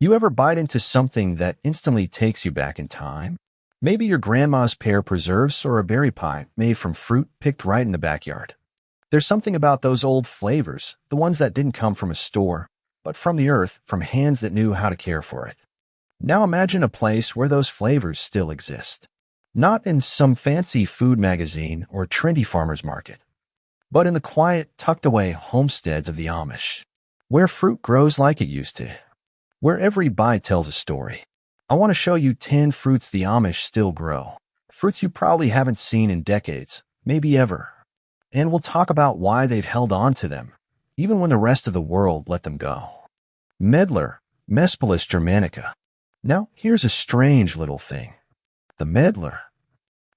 You ever bite into something that instantly takes you back in time? Maybe your grandma's pear preserves or a berry pie made from fruit picked right in the backyard. There's something about those old flavors, the ones that didn't come from a store, but from the earth, from hands that knew how to care for it. Now imagine a place where those flavors still exist. Not in some fancy food magazine or trendy farmer's market, but in the quiet, tucked-away homesteads of the Amish, where fruit grows like it used to, where every bite tells a story. I want to show you 10 fruits the Amish still grow, fruits you probably haven't seen in decades, maybe ever. And we'll talk about why they've held on to them, even when the rest of the world let them go. Medlar, Mespelis germanica. Now, here's a strange little thing. The medlar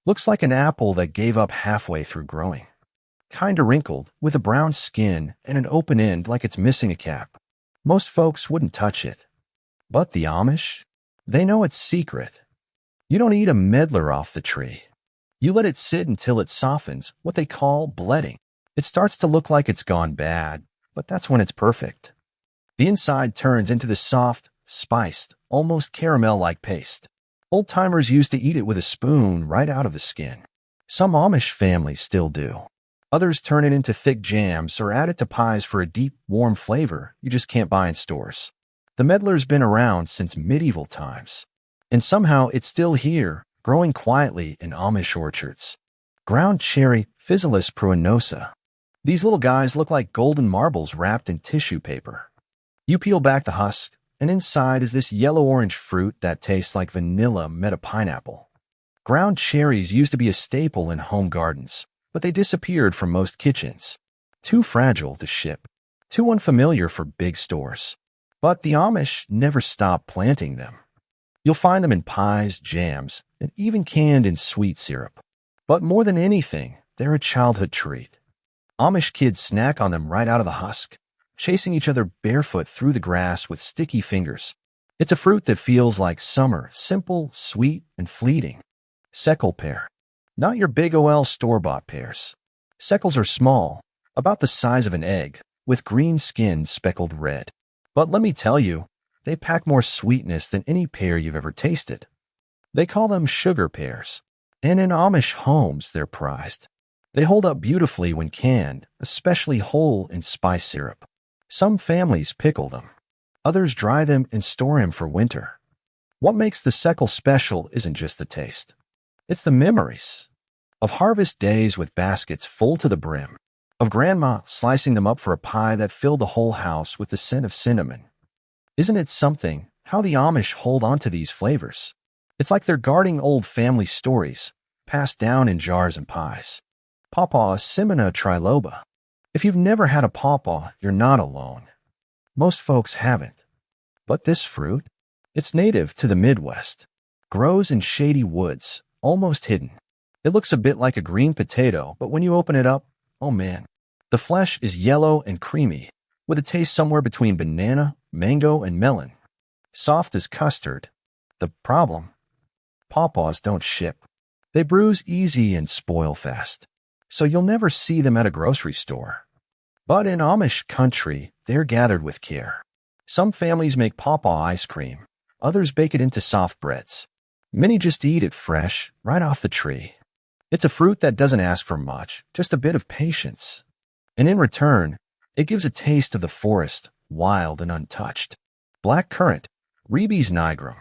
looks like an apple that gave up halfway through growing. Kinda wrinkled, with a brown skin and an open end like it's missing a cap. Most folks wouldn't touch it. But the Amish? They know its secret. You don't eat a medlar off the tree. You let it sit until it softens, what they call bledding. It starts to look like it's gone bad, but that's when it's perfect. The inside turns into this soft, spiced, almost caramel-like paste. Old-timers used to eat it with a spoon right out of the skin. Some Amish families still do. Others turn it into thick jams or add it to pies for a deep, warm flavor you just can't buy in stores. The medlar's been around since medieval times, and somehow it's still here, growing quietly in Amish orchards. Ground cherry, Physalis pruinosa. These little guys look like golden marbles wrapped in tissue paper. You peel back the husk, and inside is this yellow-orange fruit that tastes like vanilla met a pineapple. Ground cherries used to be a staple in home gardens, but they disappeared from most kitchens. Too fragile to ship, too unfamiliar for big stores. But the Amish never stopped planting them. You'll find them in pies, jams, and even canned in sweet syrup. But more than anything, they're a childhood treat. Amish kids snack on them right out of the husk, chasing each other barefoot through the grass with sticky fingers. It's a fruit that feels like summer, simple, sweet, and fleeting. Seckle pear. Not your big OL store-bought pears. Seckles are small, about the size of an egg, with green skin speckled red. But let me tell you, they pack more sweetness than any pear you've ever tasted. They call them sugar pears, and in Amish homes they're prized. They hold up beautifully when canned, especially whole in spice syrup. Some families pickle them. Others dry them and store them for winter. What makes the seckle special isn't just the taste. It's the memories of harvest days with baskets full to the brim, of grandma slicing them up for a pie that filled the whole house with the scent of cinnamon. Isn't it something how the Amish hold on to these flavors? It's like they're guarding old family stories, passed down in jars and pies. Pawpaw Simina triloba. If you've never had a pawpaw, you're not alone. Most folks haven't. But this fruit, it's native to the Midwest, grows in shady woods, almost hidden. It looks a bit like a green potato, but when you open it up, oh man, the flesh is yellow and creamy, with a taste somewhere between banana, mango, and melon. Soft as custard. The problem? Pawpaws don't ship. They bruise easy and spoil fast, so you'll never see them at a grocery store. But in Amish country, they're gathered with care. Some families make pawpaw ice cream. Others bake it into soft breads. Many just eat it fresh, right off the tree. It's a fruit that doesn't ask for much, just a bit of patience. And in return, it gives a taste of the forest, wild and untouched. Black currant, Ribes nigrum.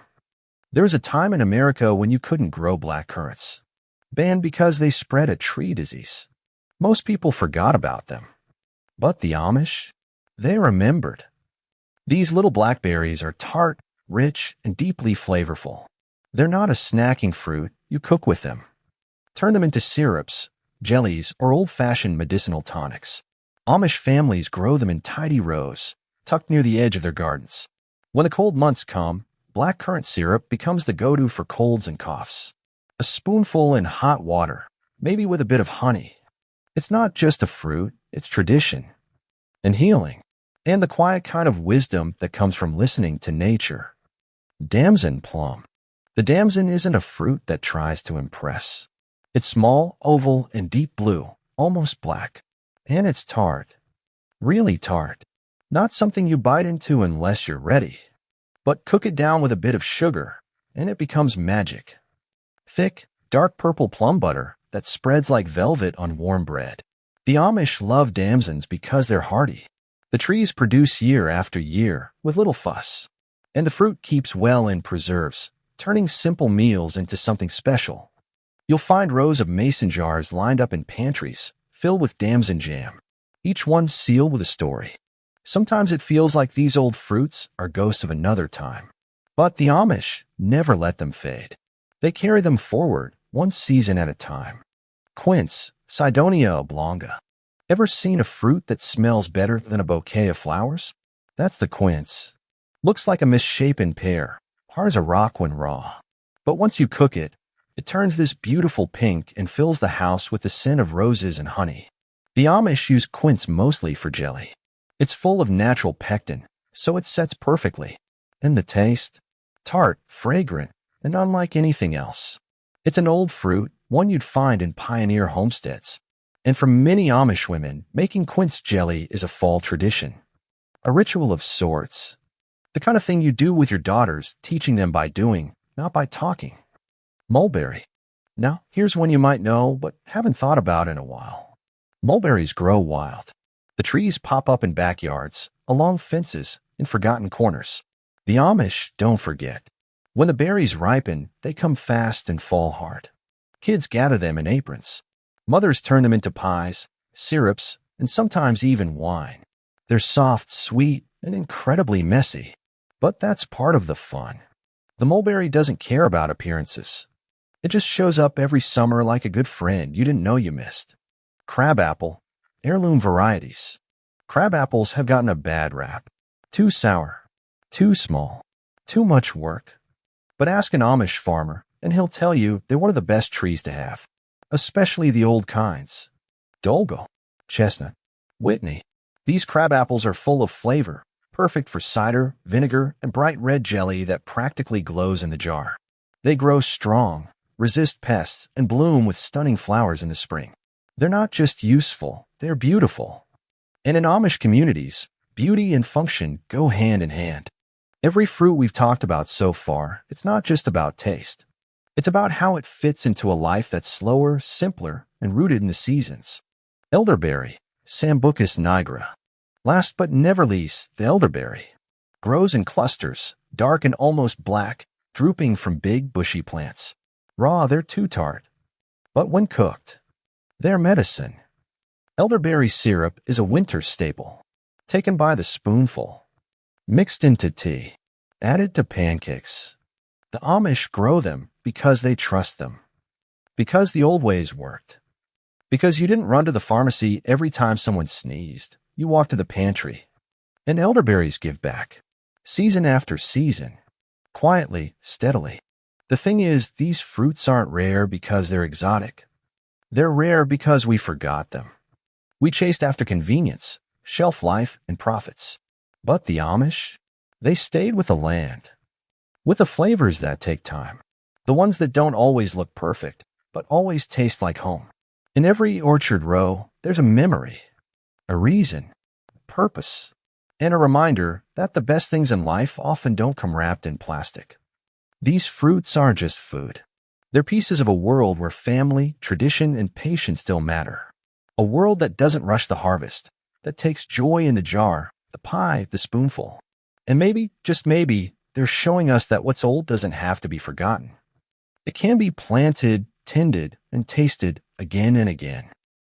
There was a time in America when you couldn't grow black currants, banned because they spread a tree disease. Most people forgot about them. But the Amish, they remembered. These little blackberries are tart, rich, and deeply flavorful. They're not a snacking fruit, you cook with them. Turn them into syrups, jellies, or old-fashioned medicinal tonics. Amish families grow them in tidy rows, tucked near the edge of their gardens. When the cold months come, black currant syrup becomes the go-to for colds and coughs. A spoonful in hot water, maybe with a bit of honey. It's not just a fruit, it's tradition and healing, and the quiet kind of wisdom that comes from listening to nature. Damson plum. The damson isn't a fruit that tries to impress. It's small, oval, and deep blue, almost black. And it's tart. Really tart. Not something you bite into unless you're ready. But cook it down with a bit of sugar, and it becomes magic. Thick, dark purple plum butter that spreads like velvet on warm bread. The Amish love damsons because they're hardy. The trees produce year after year with little fuss. And the fruit keeps well in preserves, turning simple meals into something special. You'll find rows of mason jars lined up in pantries, filled with damson jam, each one sealed with a story. Sometimes it feels like these old fruits are ghosts of another time. But the Amish never let them fade. They carry them forward, one season at a time. Quince, Sidonia oblonga. Ever seen a fruit that smells better than a bouquet of flowers? That's the quince. Looks like a misshapen pear, hard as a rock when raw. But once you cook it, it turns this beautiful pink and fills the house with the scent of roses and honey. The Amish use quince mostly for jelly. It's full of natural pectin, so it sets perfectly. And the taste? Tart, fragrant, and unlike anything else. It's an old fruit, one you'd find in pioneer homesteads. And for many Amish women, making quince jelly is a fall tradition. A ritual of sorts. The kind of thing you do with your daughters, teaching them by doing, not by talking. Mulberry. Now, here's one you might know, but haven't thought about in a while. Mulberries grow wild. The trees pop up in backyards, along fences, in forgotten corners. The Amish don't forget. When the berries ripen, they come fast and fall hard. Kids gather them in aprons. Mothers turn them into pies, syrups, and sometimes even wine. They're soft, sweet, and incredibly messy. But that's part of the fun. The mulberry doesn't care about appearances. It just shows up every summer like a good friend you didn't know you missed. Crabapple, heirloom varieties. Crabapples have gotten a bad rap. Too sour, too small, too much work. But ask an Amish farmer, and he'll tell you they're one of the best trees to have, especially the old kinds. Dolgo, chestnut, Whitney. These crabapples are full of flavor, perfect for cider, vinegar, and bright red jelly that practically glows in the jar. They grow strong, resist pests, and bloom with stunning flowers in the spring. They're not just useful, they're beautiful. And in Amish communities, beauty and function go hand in hand. Every fruit we've talked about so far, it's not just about taste. It's about how it fits into a life that's slower, simpler, and rooted in the seasons. Elderberry, Sambucus nigra. Last but never least, the elderberry. Grows in clusters, dark and almost black, drooping from big, bushy plants. Raw, they're too tart. But when cooked, they're medicine. Elderberry syrup is a winter staple, taken by the spoonful. Mixed into tea, added to pancakes. The Amish grow them because they trust them. Because the old ways worked. Because you didn't run to the pharmacy every time someone sneezed. You walked to the pantry. And elderberries give back. Season after season. Quietly, steadily. The thing is, these fruits aren't rare because they're exotic. They're rare because we forgot them. We chased after convenience, shelf life, and profits. But the Amish, they stayed with the land. With the flavors that take time. The ones that don't always look perfect, but always taste like home. In every orchard row, there's a memory, a reason, a purpose, and a reminder that the best things in life often don't come wrapped in plastic. These fruits aren't just food. They're pieces of a world where family, tradition, and patience still matter. A world that doesn't rush the harvest, that takes joy in the jar, the pie, the spoonful. And maybe, just maybe, they're showing us that what's old doesn't have to be forgotten. It can be planted, tended, and tasted again and again.